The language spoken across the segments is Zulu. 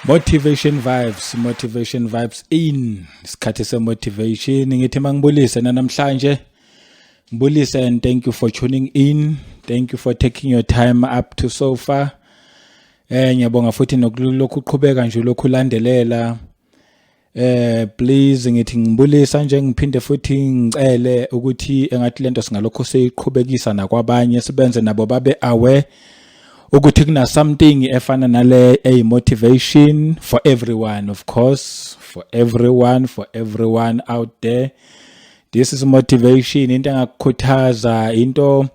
Motivation vibes in isikhathi se-motivation ngithi mangibulise namhlanje ngibulise and thank you for tuning in, thank you for taking your time up to so far. Ngiyabonga futhi nokulokhu uqhubeka nje lokhu ulandelela. Please ngithi ngibulisa nje ngiphinde futhi ngicele ukuthi engathi lento singalokho seyiqhubekisa nakwabanye sibenze nabo babe aware ukuthi kuna something efana nale motivation for everyone, of course, for everyone out there. This is motivation, into engakukhuthaza, into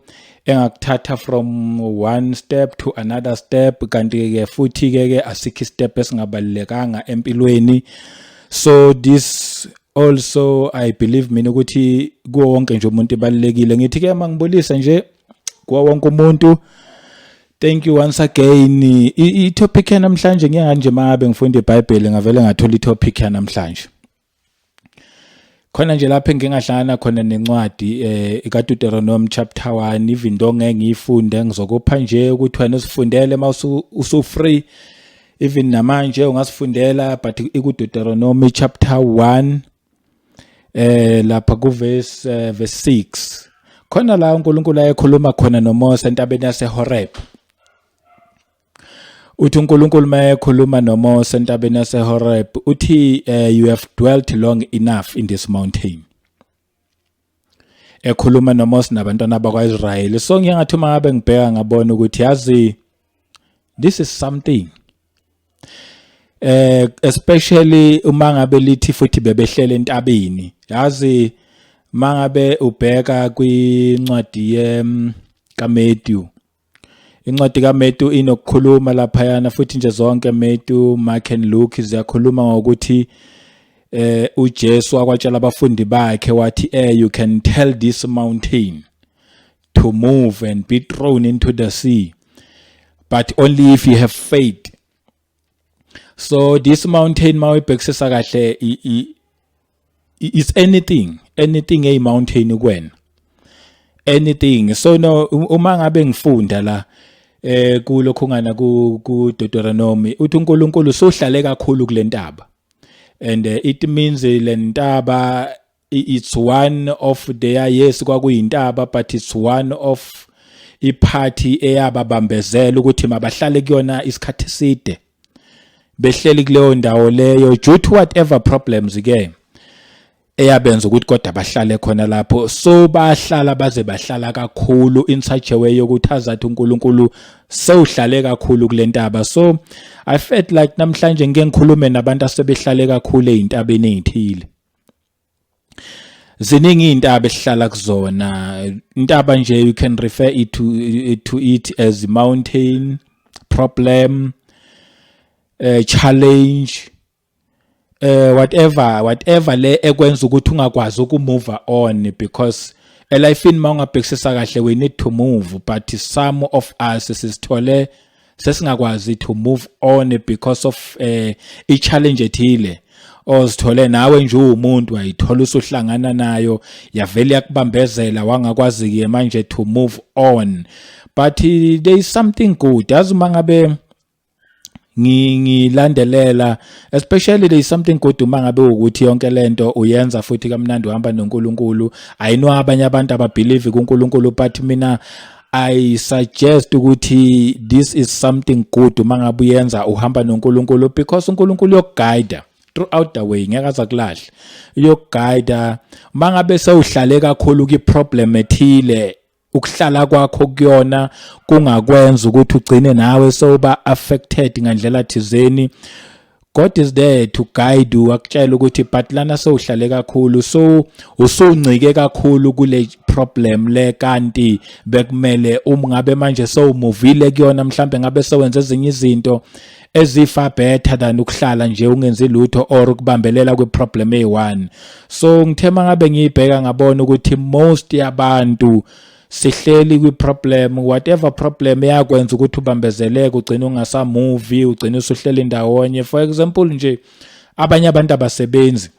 engakuthatha from one step to another step, kanti ke futhi ke asikho step esingabalekanga empilweni. So this also I believe mina ukuthi kuwo wonke nje umuntu ibalekile. Ngithi ke mangibulisa nje kuwo wonke umuntu. Thank you once again. I-topic yanamhlanje ngiyanje mangabe ngifunda iBhayibheli ngavele ngathola i-topic yanamhlanje. Khona nje lapha engingahlangana khona nencwadi kaDuteronomy chapter 1, even though ngeke ngiyifunde ngizokupha nje ukuthi wena usifundele usu free, even namanje ungasifundela, but ikuDuteronomy chapter 1 lapha ku verse 6. Khona la uNkulunkulu ayekhuluma khona noMose entabeni yaseHoreb. Uthi uNkulunkulu mayekhuluma noMose entabeni yaseHoreb uthi you have dwelt long enough in this mountain. Ekhuluma noMose nabantwana bakwaIsrayeli. So ngiyangathi uma ngabe ngibheka ngabona ukuthi yazi this is something. Especially uma ngabe lithi futhi bebehlele entabeni. Yazi mangabe ubheka kwincwadi kaMatthew. Incwadi kaMatthew inokukhuluma lapha yana futhi nje zonke Matthew, Mark and Luke ziyakhuluma ngokuthi uJesu wakwatshela abafundi bakhe wathi you can tell this mountain to move and be thrown into the sea, but only if you have faith. So this mountain mawuyibhekisisa kahle is anything a mountain kuwena, anything. So no uma ngabe ngifunda la kulokhu ngana ku Deuteronomy uthi uNkulunkulu sohlale kakhulu kulentaba, and it means lentaba it's one of their, yes kwakuyintaba, but it's one of iphathi eyababambezela ukuthi mabahlale kuyona isikhathi eside, behleli kuleyo ndawo leyo due to whatever problems ke eyabenza ukuthi kodwa bahlale khona lapho. So bahlala baze bahlala kakhulu in such a way yokuthi azathi uNkulunkulu sewuhlale kakhulu kulentaba. So I felt like namhlanje ngeke ngikhulume nabantu asebehlale kakhulu eintabeni ezithile. Ziningi intaba esihlala kuzona. Intaba nje you can refer it to it as mountain, problem, challenge, whatever le ekwenza ukuthi ungakwazi ukumove on, because elifini mawungabhekisisa kahle we need to move, but some of us sisithole sesingakwazi to move on because of i-challenge ethile ozithole nawe nje umuntu wayithola usuhlangana nayo yavele yakubambezela wangakwazi ke manje to move on. But there is something good as mangabe ngilandelela, especially there is something good uma ngabe ukuthi yonke lento uyenza futhi kamnandi uhamba noNkulunkulu. I know abanye abantu ababelieve kuNkulunkulu, but mina I suggest ukuthi this is something good uma ngabe uyenza uhamba noNkulunkulu, because uNkulunkulu uyokuguide throughout the way, ngeke azakulahle, uyokuguide. Uma ngabe sewuhlale kakhulu ki problem ethile, ukuhlala kwakho kuyona kungakwenza ukuthi ugcine nawe soba affected ngandlela thizeni, God is there to guide you, akutshela ukuthi but lana sewuhlale kakhulu so usuncike kakhulu kule problem le, kanti bekumele ngabe manje sewumuvile kuyona, mhlambe ngabe sewenza ezinye izinto ezifa better than ukuhlala nje ungenzi lutho or ukubambelela kwe problem e1. So ngithema ngabe ngiyibheka ngabona ukuthi most yabantu sihleli kwi problem, whatever problem yakwenza ukuthi ubambezeleke ugcina ungasa movie, ugcina usuhleli ndawonye. For example nje abanye abantu abasebenzi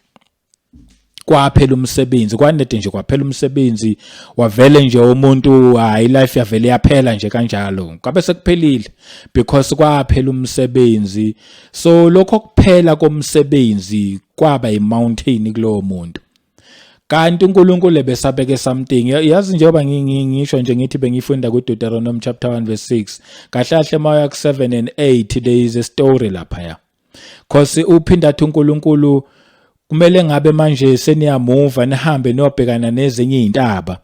kwaphela umsebenzi, kwanede nje kwaphela umsebenzi, wavele nje umuntu hayi life yavele yaphela nje kanjalo, kwabe sekuphelile because kwaphela umsebenzi. So lokho kuphela komsebenzi kwaba imountain kulowo muntu. Kanti uNkulunkulu besabeke something. Yazi njengoba ngisho nje ngithi bengifunda kuDeuteronomy chapter 1 verse 6. Kahle Maya 7 and 8 there is a story lapha ya. Cause uphinda athi uNkulunkulu kumele ngabe manje seniyamuva nihambe niyobhekana nezinye izintaba.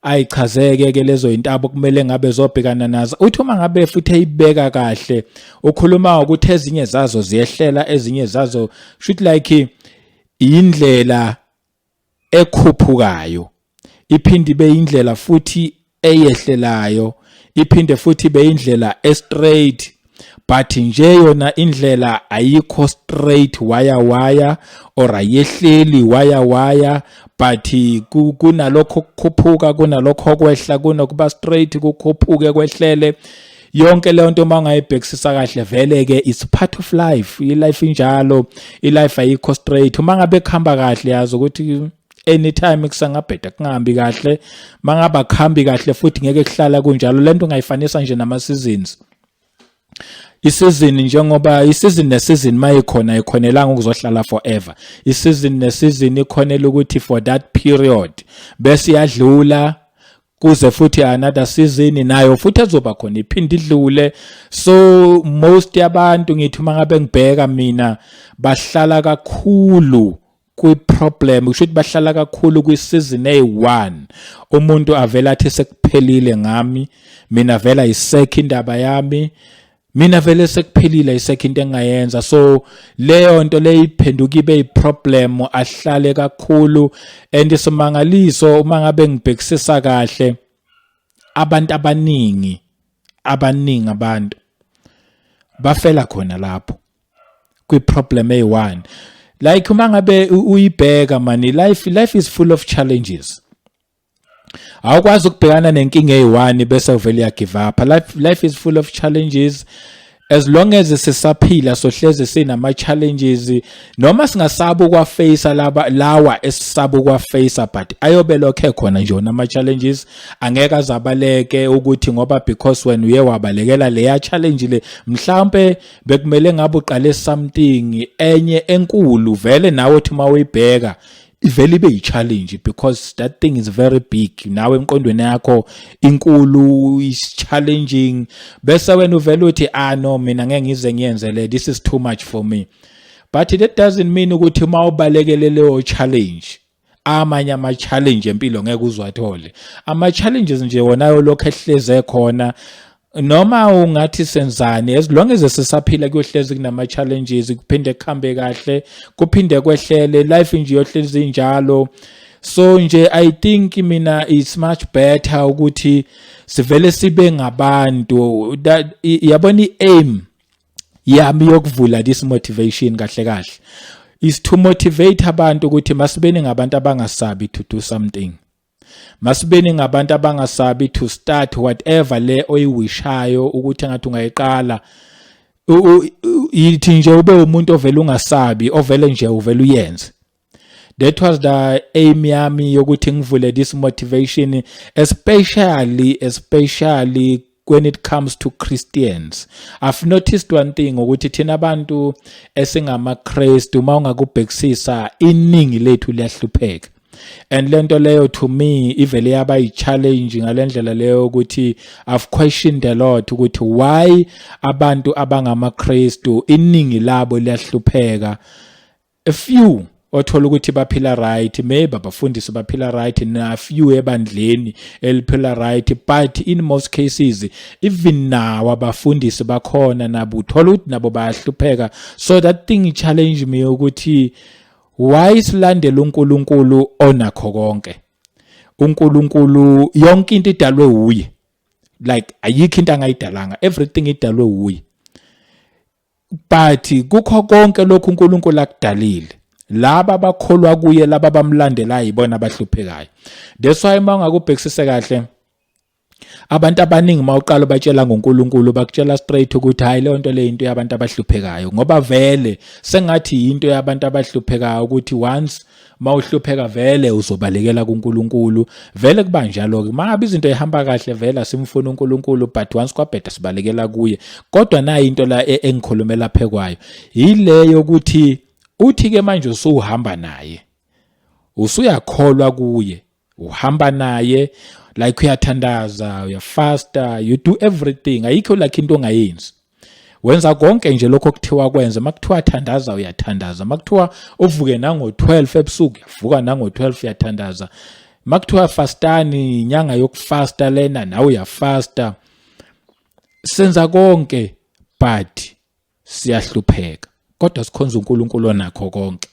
Ayichazeke ke lezo izintaba kumele ngabe zobhekana nazo. Uthi uma ngabe futhi eyibeka kahle ukhuluma ukuthi ezinye zazo ziyehlela, ezinye zazo should like indlela ekhuphukayo, iphinde ibe indlela futhi eyehlelayo, iphinde futhi ibe indlela straight, but nje yona indlela ayikho straight waya or ayehleli waya, but kunalokho kukhuphuka, kunalokho kwehla, kunokuba straight kukhuphuke kwehlele. Yonke leyo nto mangayibhekisisa kahle vele ke it's part of life. I-life injalo, i-life ayikho straight. Uma ngabe khamba kahle yazi ukuthi anytime kusangabheda kungahambi kahle, mangaba khambi kahle futhi ngeke kuhlala kunjalo. Lento ungayifanisa nje nama seasons. Isizini njengoba isizini nesizini mayikhona ikhonelanga ukuzohlala forever. Isizini nesizini ikhonela ukuthi for that period bese yadlula kuze futhi another season nayo futhi azoba khona iphinde idlule. So most yabantu ngithi uma ngabe ngibheka mina bahlala kakhulu kwi-problem, kushuthi bahlala kakhulu kwi-season A1. Umuntu avela athi sekuphelile ngami, mina vela isekho indaba yami, mina vele sekuphelile isekho into engayenza. So leyo nto leyo iphenduka ibe i-problem, ahlale kakhulu. And isimangaliso uma ngabe ngibhekisisa kahle, abantu abaningi abantu bafela khona lapho kwi-problem A1. Like uma ngabe uyibheka mani, life is full of challenges. Awukwazi ukubhekana nenkinga eyi-1 bese uvele ya give up. Life is full of challenges. As long as sisaphila sohleze sinama challenges, noma singasabu kwa face lawa esisabu kwa face, but ayobe lokho khona nje nama challenges. Angeke azabaleke ukuthi ngoba because when uye wabalekela leya challenge le, mhlambe bekumele ngabe uqale something enye enkulu, vele nawe uthi mawuyibheka ivele ibe yi-challenge because that thing is very big. Nawe emqondweni yakho inkulu, is challenging. Bese wena uvele uthi no mina ngeke ngize ngiyenze le, this is too much for me. But that doesn't mean ukuthi uma ubalekele leyo challenge amanye ama-challenge empilo ngeke uzwathole. Ama-challenges nje wona lokho ehleze khona, noma ungathi senzani, as long as sisaphila kuyohlezi kunama challenges, kuphinde kuhambe kahle, kuphinde kwehlele, life nje yohlezi njalo. So nje I think mina it's much better ukuthi sivele sibe ngabantu that yabona i-aim yami yokuvula this motivation kahle is to motivate abantu ukuthi masibeni ngabantu abangasabi to do something. Masibeni ngabantu abangasabi to start whatever le oyiwishayo ukuthi ngathi ungayiqala. Yithi nje ube umuntu ovela ungasabi, ovele nje uvela uyenze. That was the aim yami yokuthi ngivule this motivation, especially when it comes to Christians. I've noticed one thing ukuthi thina abantu esingamaKristu uma ungakubhekisisa iningi lethu liyahlupheka. And lento leyo to me ivele yaba i-challenge ngalendlela leyo ukuthi I've questioned a lot ukuthi why abantu abangamaKristu iningi labo liyahlupheka. A few othola ukuthi baphila right, maybe abafundisi baphila right, na few ebandleni eliphila right, but in most cases even now abafundisi bakhona nabo uthola ukuthi nabo bayahlupheka. So that thing challenge me ukuthi why silandela uNkulunkulu onakho konke. uNkulunkulu yonke into idalwe uye, like ayikho into angayidalanga, everything idalwe uye, but kukho konke lokhu uNkulunkulu akudalile, laba bakholwa kuye, laba bamlandelayo ibona abahluphekayo. That's why mangakubhekisise kahle, abantu abaningi mawuqala batshela ngoNkulunkulu bakutshela straight ukuthi hayi leyo nto le into yabantu abahluphekayo, ngoba vele sengathi into yabantu abahluphekayo ukuthi once mawuhlupheka vele uzobalekela kuNkulunkulu vele kuba njalo ke mangabe izinto ehamba kahle vele simfuna uNkulunkulu but once kwabheda sibalekela kuye kodwa nayi into la engikhulumela lapha kwayo yileyo ukuthi uthi ke manje usuhamba naye usuyakholwa kuye uhamba naye like uyathandaza uyafasta you do everything ayikho like into ongayenzi wenza konke nje lokho okuthiwa kwenze makuthiwa thandaza uyathandaza makuthiwa uvuke nango12 ebusuku uyavuka nango12 uyathandaza makuthiwa fastani inyanga yokufasta lena nawe uyafasta senza konke but siyahlupheka kodwa sikhonza uNkulunkulu onakho konke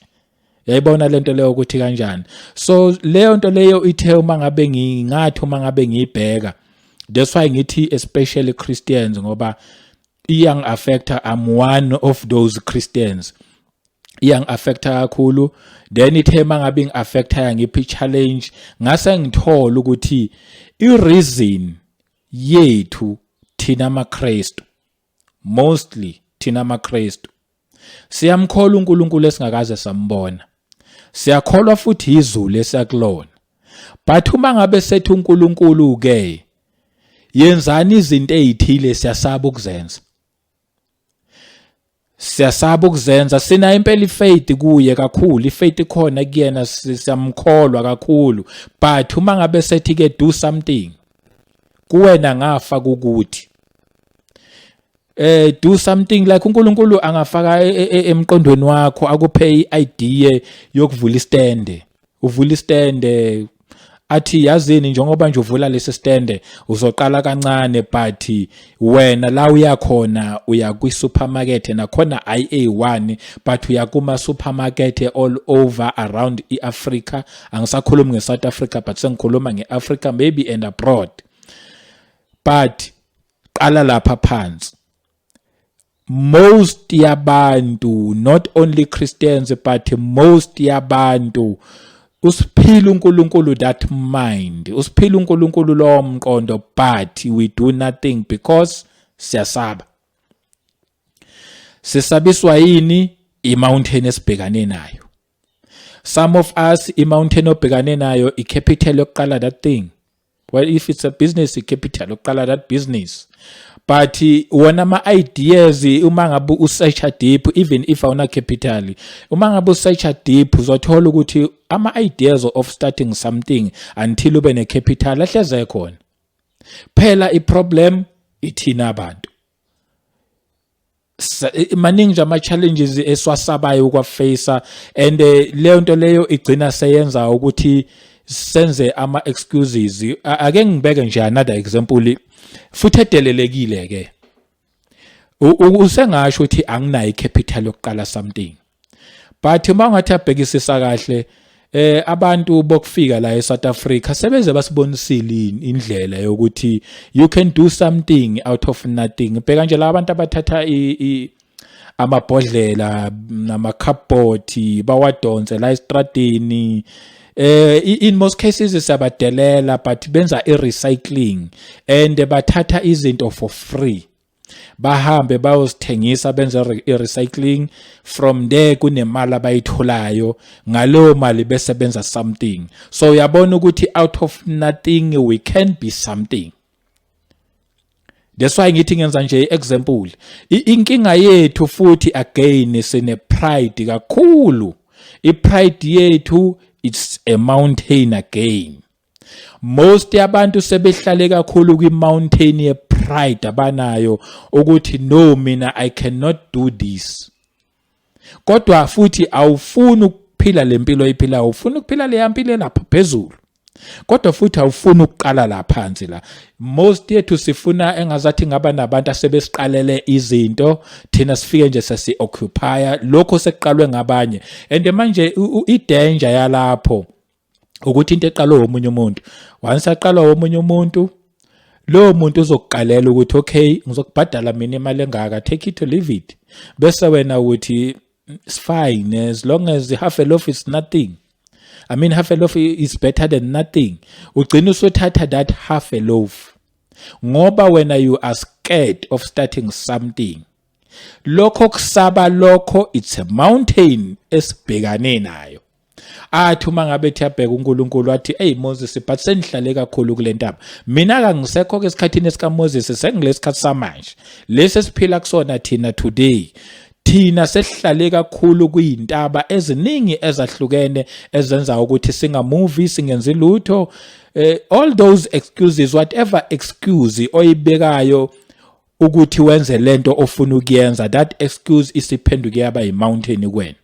yayibona lento leyo ukuthi kanjani so leyo nto leyo ithe uma ngabe ngingathi uma ngabe ngiyibheka that's why ngithi especially Christians ngoba iyang affecta I'm one of those Christians iyang affecta kakhulu then ithe mangabe ngiaffecta ngiphi challenge ngase ngithola ukuthi I reason yethu thina amaKristu mostly thina amaKristu siyamkholwa uNkulunkulu esingakaze sambona siyakholwa futhi izulu esiyakulona but uma ngabe sethu uNkulunkulu ke yenzani izinto ezithile siyasaba ukuzenza sina impela ifaith kuye kakhulu ifaith ikhona kuyena siyamkholwa kakhulu but uma ngabe sethi ke do something kuwena ngafa kukuthi do something like uNkulunkulu angafaka emqondweni wakho akuphe iidea yokuvula istande uvula istande athi yazini njengoba nje uvula lesi stande uzoqala kancane but wena la uyakhona uya kwi supermarket nakhona IA1 but uya kuma supermarket all over around iAfrica angisakhulumi ngeSouth Africa but sengikhuluma ngeAfrica maybe and abroad but qala lapha phansi most yabantu not only Christians but most yabantu usiphila uNkulunkulu that mind usiphila uNkulunkulu lo mqondo but we do nothing because siyasaba sisabiswa yini imountain esibhekane nayo some of us imountain obhekane nayo icapital yokuqala that thing well if it's a business icapital yokuqala that business but wona ama-ideas uma ngabe usearcha deep even if awuna capital uma ngabe usearcha deep uzothola ukuthi ama-ideas of starting something until ube ne-capital ahleze khona phela i-problem ithina abantu maningi nje ama-challenges eswasabayo ukwafacer and leyo nto leyo igcina seyenza ukuthi senze ama-excuses ake ngibeke nje another example futhi edelelekile ke usengasho ukuthi anginayo icapital yokuqala something but uma ungathi abhekisisa kahle abantu bokufika la eSouth Africa sebeze basibonisile indlela yokuthi you can do something out of nothing bheka nje labantu abathatha amabhodlela nama-cupboard bawadonse la estradini in most cases sabadelela but benza i-recycling and bathatha izinto for free bahambe bayozithengisa benza i-recycling from there kunemali abayitholayo ngaleyo mali bese benza something so uyabona ukuthi out of nothing we can be something that's why ngithi ngenza nje example inkinga yethu futhi again sine pride kakhulu i-pride yethu it's a mountain again most yabantu sebehlale kakhulu kwi-mountain ye-pride abanayo ukuthi no mina I cannot do this kodwa futhi awufuni ukuphila lempilo iphilayo ufuna ukuphila le yampilo lapha phezulu kodwa futhi awufuni ukuqala la phansi la most yethu sifuna engazathi ngaba nabantu asebesiqalele izinto thina sifike nje sesi-occupy lokho sekuqalwe ngabanye and manje i-danger yalapho ukuthi into eqalwe omunye umuntu once aqalwa omunye umuntu lo muntu uzokuqalela ukuthi okay ngizokubhadala mina imali engaka take it or leave it bese wena uthi it's fine as long as half a loaf is nothing I mean half a loaf is better than nothing ugcina usuthatha that half a loaf ngoba wena you are scared of starting something lokho kusaba lokho it's a mountain esibhekane nayo athi uma ngabe thiyabheka uNkulunkulu wathi hey Moses but senihlale kakhulu kule ntaba mina akangisekho ke esikhathini esika Moses sengilesikhathi samanje lesi siphila kusona thina today thina sesihlale kakhulu kuyintaba eziningi ezahlukene ezenza ukuthi singamovi singenzi lutho all those excuses whatever excuse oyibekayo ukuthi wenze lento ofuna ukuyenza that excuse isiphenduke yaba imountain kuwena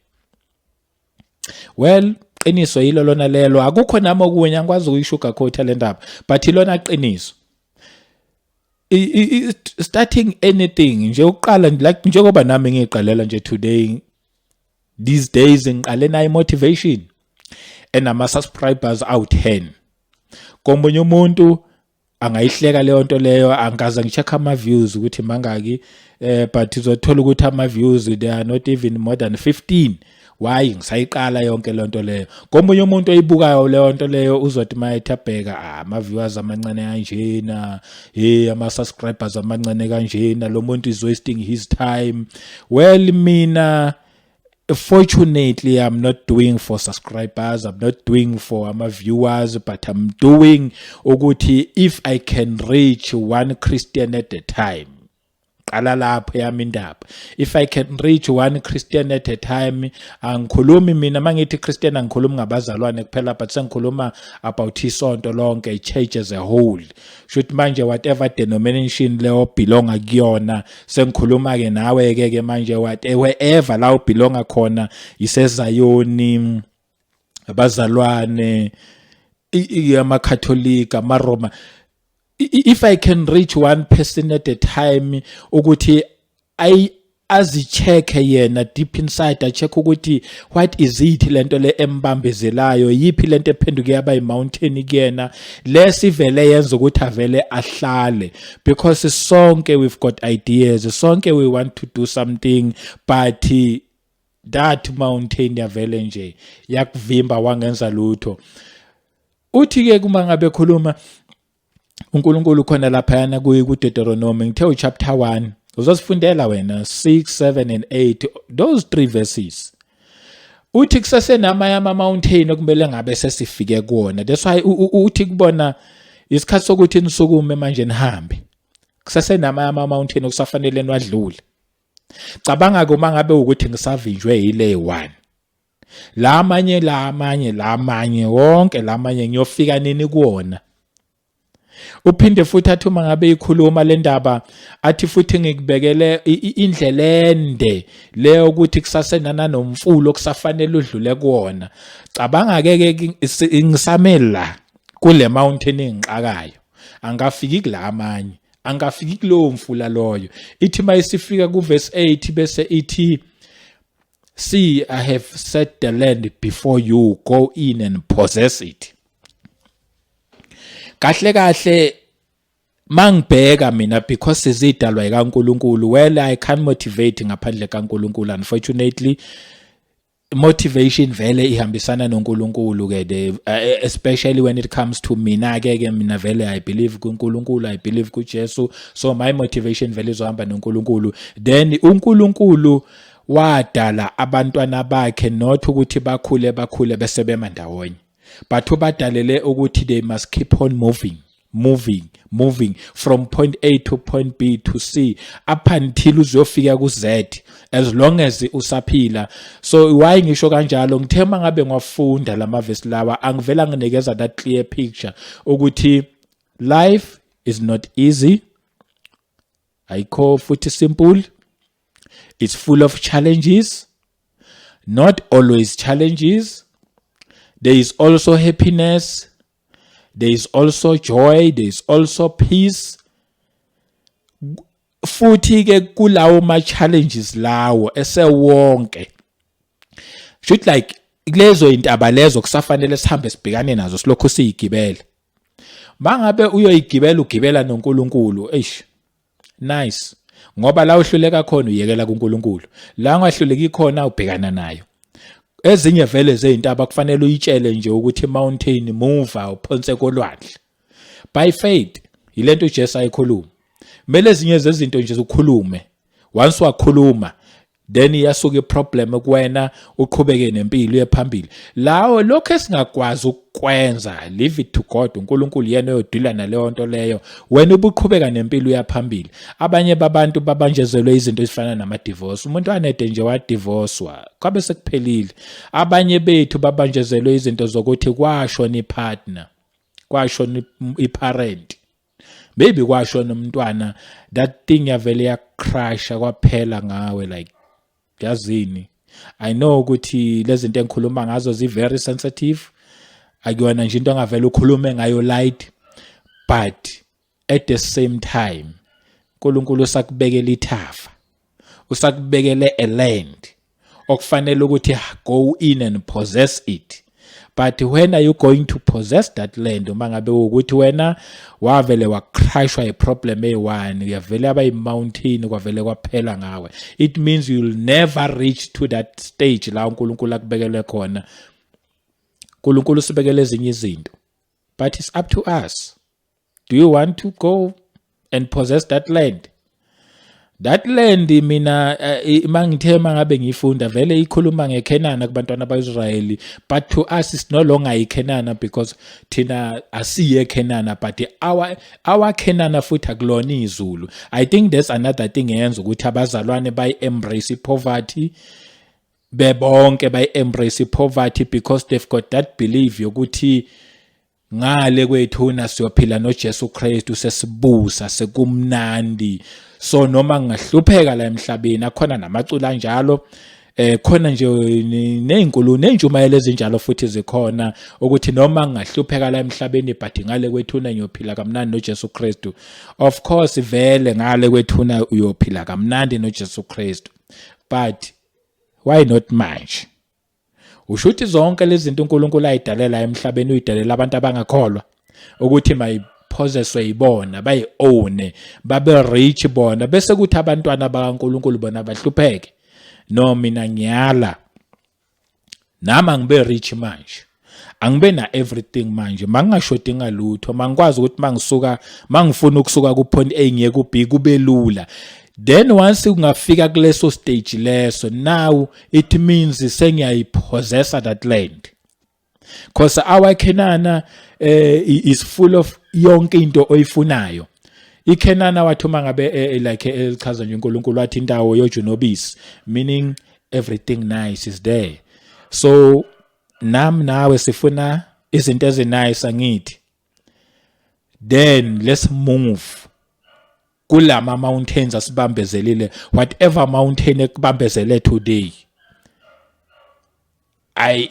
well qiniso yilo lona lelo akukho nami okunye ngikwazi ukuyishugarcoat le ndaba but ilona qiniso starting anything nje uqala like njengoba nami ngiqalela nje today these days ngiqale nayo motivation and ama subscribers out 10 komunye umuntu angayihleka leyo nto leyo angaza ngicheck ama views ukuthi mangaki but uzothola ukuthi ama views they are not even more than 15 why ngisayiqala yonke le nto leyo komunye umuntu oyibukayo leyo nto leyo uzothi mayethabheka ama viewers amancane kanjena ama subscribers amancane kanjena lo muntu is wasting his time well mina fortunately I'm not doing for subscribers, I'm not doing for my viewers, but I'm doing ukuthi if I can reach one Christian at a time qala lapho yami indaba if I can reach one Christian at a time angikhulumi mina mangithi Christian angikhulumi ngabazalwane kuphela but sengikhuluma about isonto lonke ichurch as a whole should manje whatever denomination leyo belonga kuyona sengikhuluma ke nawe ke manje wherever la ubelonga khona isezayoni abazalwane amakatholika amaroma if I can reach one person at a time ukuthi azicheck yena deep inside acheck ukuthi what is it lento le embambezelayo yipi lento ephenduke yaba imountain kuyena lesivele yenza ukuthi avele ahlale because sonke we've got ideas sonke we want to do something but that mountain yavele nje yakuvimba wangenza lutho uthi ke kuma ngabe khuluma uNkulunkulu khona lapha yana ku Deuteronomy ngithe chapter 1 uzosifundela wena 6 7 and 8 those 3 verses uthi kusesenama yama mountain okumele ngabe sesifike kuona that's why uthi kubona isikhathi sokuthi nisukume manje nihambe kusesenama yama mountain okusafanele nwadlule cabanga kuma ngabe ukuthi ngisavinjwe yile 1 la amanye wonke la amanye ngiyofika nini kuona uphinde futhi athi uma ngabe ikhuluma le ndaba athi futhi ngikubekele indlela ende leyo ukuthi kusasenana nomfulo okusafanele udlule kuona cabanga ke ngisamela kule mountain engiqakayo angafiki kula amanye angafiki kulowo mfula loyo ithi mayisifika ku verse 8 bese ithi see I have set the land before you go in and possess it kahle mangibheka mina because sizidalwa ikaNkulunkulu well I can't motivate ngaphandle kaNkulunkulu unfortunately motivation vele ihambisana noNkulunkulu ke especially when it comes to mina ke mina vele I believe kuNkulunkulu I believe kuJesu so my motivation vele izohamba noNkulunkulu then uNkulunkulu wadala abantwana bakhe not ukuthi bakhule bese bemandawonye but ubadalele ukuthi they must keep on moving from point A to point B to C up until uzofika ku Z as long as usaphila so why ngisho kanjalo ngithema ngabe ngwafunda lama verse lawa angivela nginikeza that clear picture ukuthi life is not easy ayikho futhi simple it's full of challenges not always challenges there is also happiness there is also joy there is also peace futhi ke kulawo ma challenges lawo esewonke should like lezo intaba lezo kusafanele sihambe sibhekane nazo silokho siyigibele mangabe uyoyigibela ugibela noNkulunkulu nice ngoba la uhluleka khona uyekela kuNkulunkulu la ungahluleki khona ubhekana nayo ezinye vele zeintaba kufanele uyitshele nje ukuthi mountain move uphonse kolwandle by faith yilento uJesu ayikhuluma kumele ezinye zezinto nje ukukhulume once wakhuluma then iyasuka iproblem kuwena uqhubeke nempilo uye phambili. Lawo lokho esingakwazi ukwenza, leave it to God. uNkulunkulu yena oyodila naleyo nto leyo, wena ubuqhubeka nempilo uya phambili. Abanye babantu babanjezelwe izinto ezifana nama-divorce. Umuntu anede nje wadivorcewa kwabe sekuphelile. Abanye bethu babanjezelwe izinto zokuthi kwashona ipartner, kwashona iparent, maybe kwashona umntwana, that thing yavele yakrasha kwaphela ngawe. Like, yazini, I know ukuthi lezi zinto engikhuluma ngazo zi-very sensitive, akuyona nje into angavele ukhulume ngayo light, but at the same time uNkulunkulu usakubekela ithafa, usakubekele a land okufanele ukuthi go in and possess it. But when are you going to possess that land? Uma ngabe ukuthi wena wavele wakrashwa iproblem eyi-1, uyavele aba yi-mountain kwavele kwaphela ngawe. It means you'll never reach to that stage la uNkulunkulu akubekele khona. uNkulunkulu usibekele ezinye izinto, but it's up to us. Do you want to go and possess that land? That land, mina mangithe mangabe ngifunda vele ikhuluma ngeKenana kubantwana baIsraeli, but to us it's no longer iKenana because thina asiye eKenana, but our Kenana futhi akulona izulu. I think there's another thing eyenza ukuthi abazalwane bayi-embrace poverty, bebonke bayi-embrace poverty, because they've got that belief yokuthi ngale kwethuna siyophila noJesu Kristu, sesibusa, sekumnandi. So noma ngahlupheka la emhlabeni, akhona namaculo anjalo, khona nje nezinkulumo nentshumayelo ezinjalo futhi zikhona ukuthi noma ngahlupheka la emhlabeni but ngale kwethuna ngiyophila kamnandi noJesu Kristu. Of course vele ngale kwethuna uyophila kamnandi noJesu Kristu, but why not manje? Ushuthi zonke lezi zinto uNkulunkulu ayidalela emhlabeni uyidalela abantu abangakholwa ukuthi mayiphozeswe yibona, bayi-own, babe rich bona, bese kuthi abantwana bakaNkulunkulu bona bahlupheke. No, mina ngiyala nami angibe rich manje, angibe na everything manje, mangashodi ngalutho, mangikwazi ukuthi mangifuna ukusuka ku point A ngiye ku B kube lula. Then once ungafika kuleso stage leso, now it means sengiyayipossessa that land, because our Kenana is full of yonke into oyifunayo. iKenana wathi uma ngabe like elichaza nje uNkulunkulu wathi indawo yojunobisi, meaning everything nice is there. So nami nawe sifuna izinto ezinice angithi, then let's move kulama mountains asibambezelile. Whatever mountain ekubambezele today,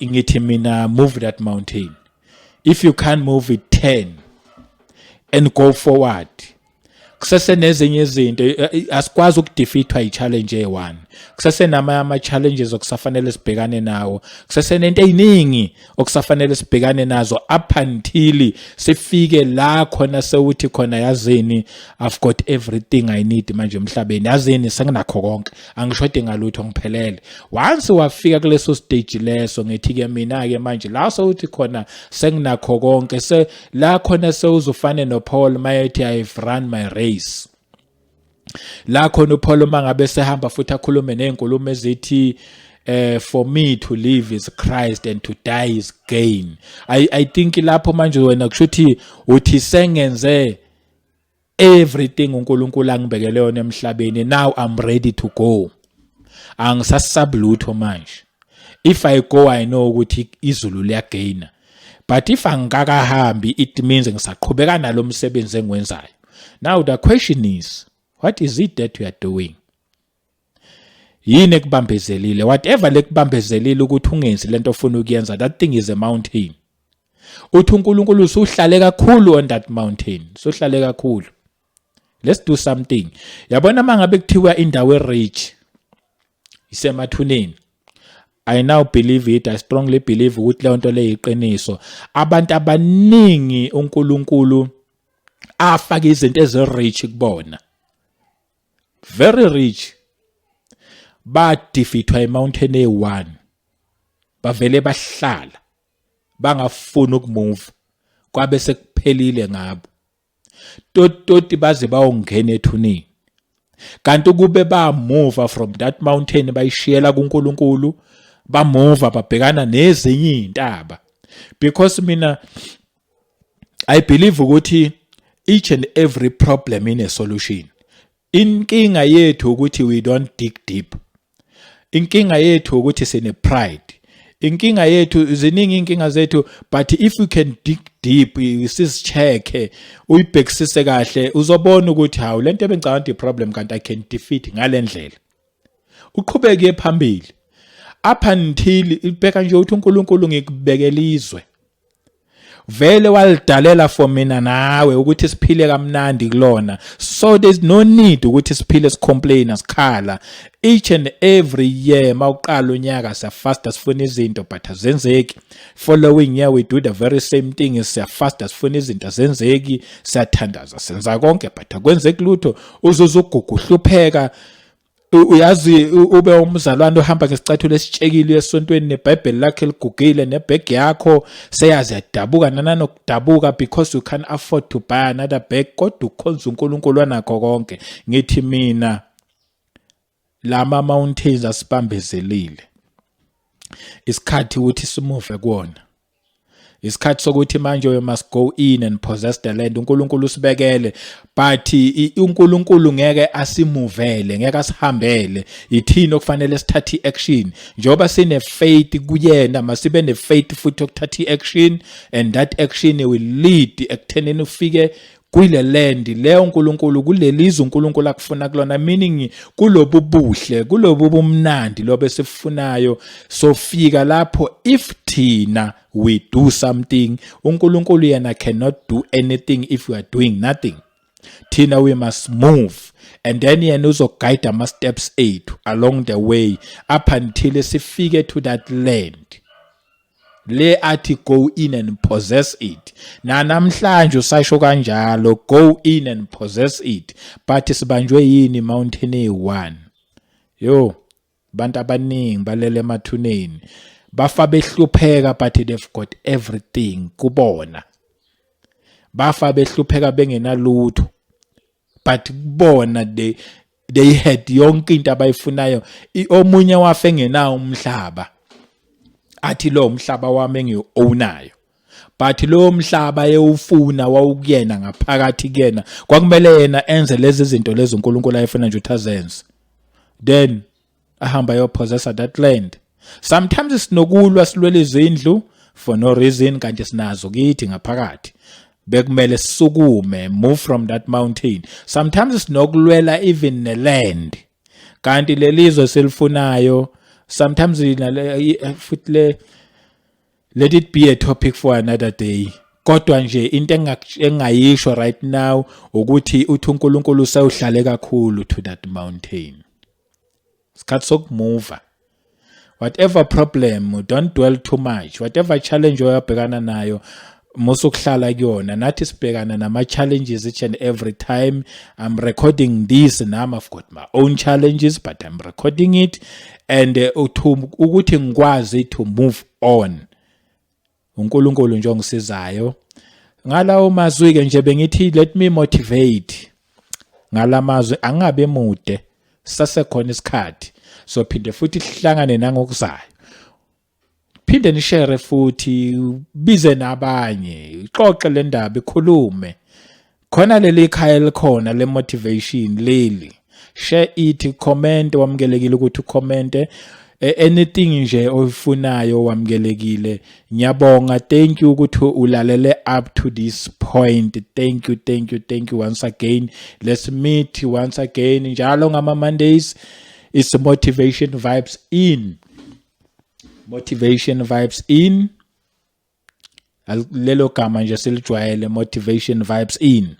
ngithi mina move that mountain. If you can't move it, turn and go forward. Kusese nezinye izinto asikwazi ukudefeatwa i-challenge eyi-1. Kusese ama-challenges okusafanele sibhekane nawo. Kusese nento eyiningi okusafanele sibhekane nazo up until sifike la khona sewuthi khona yazini, I've got everything I need manje emhlabeni. Yazini senginakho konke, angishode ngalutho, ngiphelele. Once wafika kuleso stage leso, ngithi-ke mina-ke manje la sewuthi khona senginakho konke, la khona sewuzufane noPaul mayethi I've run my race. La khona uPaul mangabe sehamba futhi akhulume nezinkulumo ezithi for me to live is Christ and to die is gain. I think lapho manje wena kushuthi uthi sengenze everything uNkulunkulu angibekele yona emhlabeni, now I'm ready to go. Angisasabulutho manje. If I go, I know ukuthi izulu liyagaina, but if angikakahambi, it means ngisaqhubeka nalo msebenzi engiwenzayo. Now the question is, what is it that you are doing? Yini ekubambezelile? Whatever lekubambezelile ukuthi ungenzi lento ofuna ukuyenza, that thing is a mountain. Uthi uNkulunkulu usuhlale kakhulu on that mountain, usuhlale kakhulu. Let's do something. Yabona mangabe kuthiwa indawo e-rich isemathuneni, I now believe it, I strongly believe ukuthi leyo nto le iqiniso. Abantu abaningi uNkulunkulu afaka izinto ezi-rich kubona, very rich, badefeatwa i-mountain eyi-1, bavele bahlala bangafuni ukumove, kwabe sekuphelile ngabo. Toti baze bawongena ethuneni. kanti kube ba move from that mountain bayishiyela kuNkulunkulu, ba move babhekana nezinye izintaba. Because mina I believe ukuthi each and every problem in a solution. Inkinga yethu ukuthi we don't dig deep. Inkinga yethu ukuthi sine pride. Inkinga yethu ziningi inkinga zethu, but if you can dig deep, sizicheck, uyibhekisise kahle, uzobona ukuthi hawu lento ebengicabanga ukuthi problem kanti I can defeat ngalendlela. Uqhubeke phambili. Up until ibheka nje uthi uNkulunkulu ngikubekela izwe. Vele walidalela for mina nawe ukuthi siphile kamnandi kulona, so there's no need ukuthi siphile sicomplain asikhala. Each and every year mawuqala unyaka siyafasta sifuna izinto but azenzeki. Following year we do the very same thing, siyafasta sifuna izinto azenzeki, siyathandaza senza konke but akwenzeki lutho. Uzuza ugugu hlupheka. Uyazi ube umzalwane ohamba ngesicathulo esitshekile esontweni neBhayibheli lakhe ligugile nebag yakho seyazi yadabuka nananokudabuka because you can't afford to buy another bag, kodwa ukhonza uNkulunkulu wanakho konke. Ngithi mina lama mountains asibambezelile, isikhathi ukuthi simove kuona. Isikhathi sokuthi manje we must go in and possess the land. uNkulunkulu usibekele, but uNkulunkulu ngeke asimuvele, ngeke asihambele. Ithini okufanele sithathe action? Njoba sine faith kuyena, masibe ne faith futhi okuthatha action, and that action will lead ekuthenini ufike kule land leyo uNkulunkulu, kulelizwe uNkulunkulu akufuna kulona, meaning kulobu buhle, kulobu bumnandi lobe sifunayo. Sofika lapho if thina we do something, uNkulunkulu yena cannot do anything if we are doing nothing. Thina we must move, and then yena uzoguide ama steps ethu along the way up until sifike to that land. Le athi go in and possess it. Na namhlanje usasho kanjalo, go in and possess it. But sibanjwe yini mountain e1? Yo, bantu abaningi balele emathuneni. Bafa behlupheka but they've got everything kubona. Bafa behlupheka bengenalutho. But kubona they had yonke into abayifunayo. Omunye wafe engenawo umhlaba. Athi lo umhlaba wami engiownayo, but lo mhlaba ewufuna wawukuyena ngaphakathi kuyena, kwakumele yena enze lezi zinto lezi uNkulunkulu ayefuna nje uthazenze, then ahamba yopossessa that land. Sometimes sinokulwa silwele izindlu for no reason, kanti sinazo kithi ngaphakathi, bekumele sisukume, move from that mountain. Sometimes sinokulwela even neland, kanti lelizwe selifunayo. Sometimes let it be a topic for another day. Kodwa nje into engayisho right now ukuthi uthi uNkulunkulu usewuhlale kakhulu to that mountain. Isikhathi sokumove. Whatever problem, don't dwell too much. Whatever challenge oyabhekana nayo, musukuhlala kuyona. Nathi sibhekana nama challenges each and every time. I'm recording this and I've got my own challenges, but I'm recording it, and ukuthi ngikwazi to move on. uNkulunkulu nje ongisizayo. Ngalawo mazwi ke nje bengithi let me motivate. Ngalamazwi angabe mude, sasekhona isikhathi. So phinde futhi sihlangane nangokuzayo. Phinde nishare futhi, bize nabanye, ixoxe le ndaba, ikhulume. Khona leli ikhaya likhona le motivation leli. Share it, comment, wamukelekile ukuthi ucommente. Anything nje oyifunayo wamukelekile. Ngiyabonga, thank you ukuthi ulalele up to this point. Thank you once again. Let's meet once again njalo ngama Mondays. It's Motivation Vibes In. Motivation Vibes In. Lelo gama nje silijwayele, Motivation Vibes In.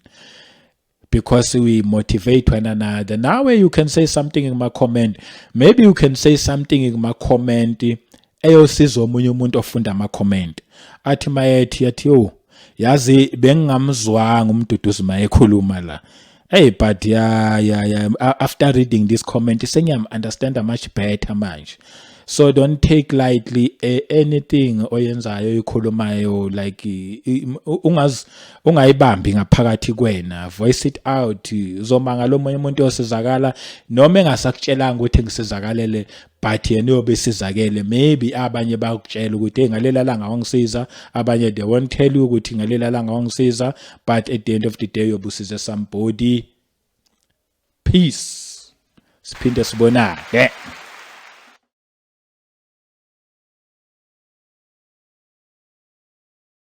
Because we motivate one another. Now you can say something in my comment. Maybe you can say something in my comment. Eyosiza omunye umuntu ofunda ama comment. Athi mayethi yathi yo, yazi bengingamzwanga uMduduzi mayekhuluma la. Hey, but yeah, after reading this comment, sengiyam understand much better manje. So don't take lightly anything oyenzayo oyikhulumayo, like ungayibambi ngaphakathi kwena, voice it out. Uzomangala omunye umuntu osizakala noma engasakutshelanga ukuthi ngisizakalele, but yena uyobe sizakele. Maybe abanye bakutshela ukuthi ngalela langa wangisiza, abanye they won't tell you ukuthi ngalela langa wangisiza, but at the end of the day uyobe usize somebody. Peace. Siphinde sibonane.